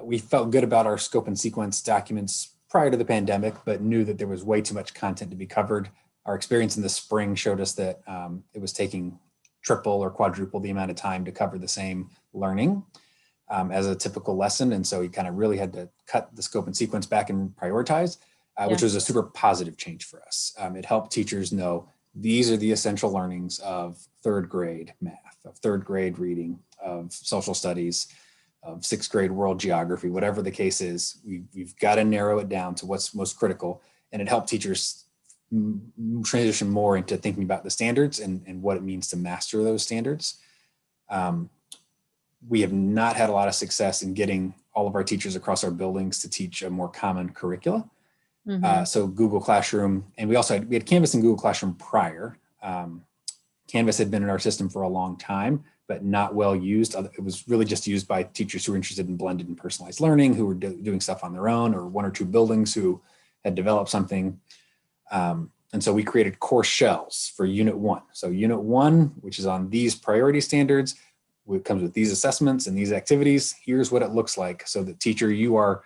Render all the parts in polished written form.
we felt good about our scope and sequence documents prior to the pandemic, but knew that there was way too much content to be covered. Our experience in the spring showed us that it was taking triple or quadruple the amount of time to cover the same learning as a typical lesson. And so we kind of really had to cut the scope and sequence back and prioritize, which was a super positive change for us. It helped teachers know these are the essential learnings of third grade math, of third grade reading, of social studies, of sixth grade world geography, whatever the case is. We've got to narrow it down to what's most critical. And it helped teachers transition more into thinking about the standards and what it means to master those standards. We have not had a lot of success in getting all of our teachers across our buildings to teach a more common curricula. So Google Classroom, and we had Canvas and Google Classroom prior. Canvas had been in our system for a long time, but not well used. It was really just used by teachers who were interested in blended and personalized learning, who were doing stuff on their own, or one or two buildings who had developed something. And so we created course shells for Unit 1. So Unit 1, which is on these priority standards, it comes with these assessments and these activities. Here's what it looks like. So the teacher, you are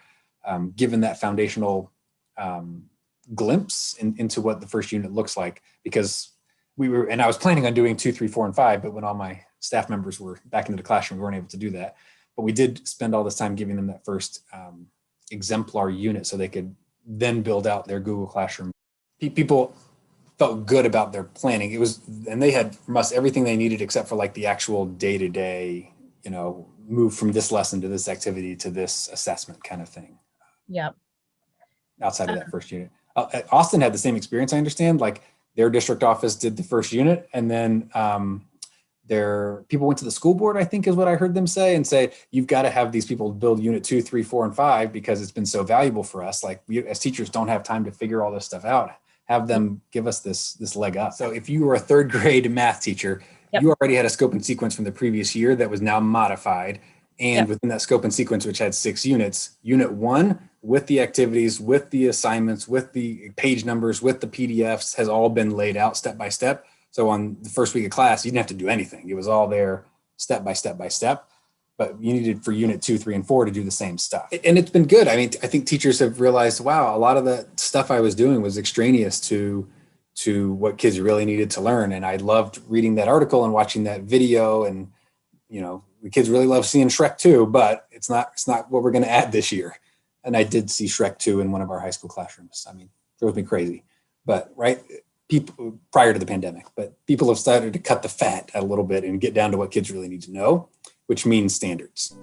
given that foundational glimpse into what the first unit looks like, because I was planning on doing 2, 3, 4, and 5, but when all my staff members were back into the classroom, we weren't able to do that. But we did spend all this time giving them that first exemplar unit so they could then build out their Google Classroom. People felt good about their planning. And they had from us everything they needed except for like the actual day-to-day, move from this lesson to this activity to this assessment kind of thing. Yep. Outside of that first unit. Austin had the same experience, I understand. Like their district office did the first unit, and then their people went to the school board, I think is what I heard them say, and say, you've got to have these people build unit 2, 3, 4, and 5 because it's been so valuable for us. Like we as teachers don't have time to figure all this stuff out. Have them give us this leg up. So if you were a third grade math teacher, you already had a scope and sequence from the previous year that was now modified. And within that scope and sequence, which had 6 units, Unit 1 with the activities, with the assignments, with the page numbers, with the PDFs has all been laid out step by step. So on the first week of class, you didn't have to do anything. It was all there step by step by step. But you needed for Unit 2, 3, and 4 to do the same stuff. And it's been good. I mean, I think teachers have realized, wow, a lot of the stuff I was doing was extraneous to what kids really needed to learn. And I loved reading that article and watching that video. And, the kids really love seeing Shrek 2, but it's not what we're going to add this year. And I did see Shrek 2 in one of our high school classrooms. I mean, it drove me crazy, but people prior to the pandemic, but people have started to cut the fat a little bit and get down to what kids really need to know, which means standards.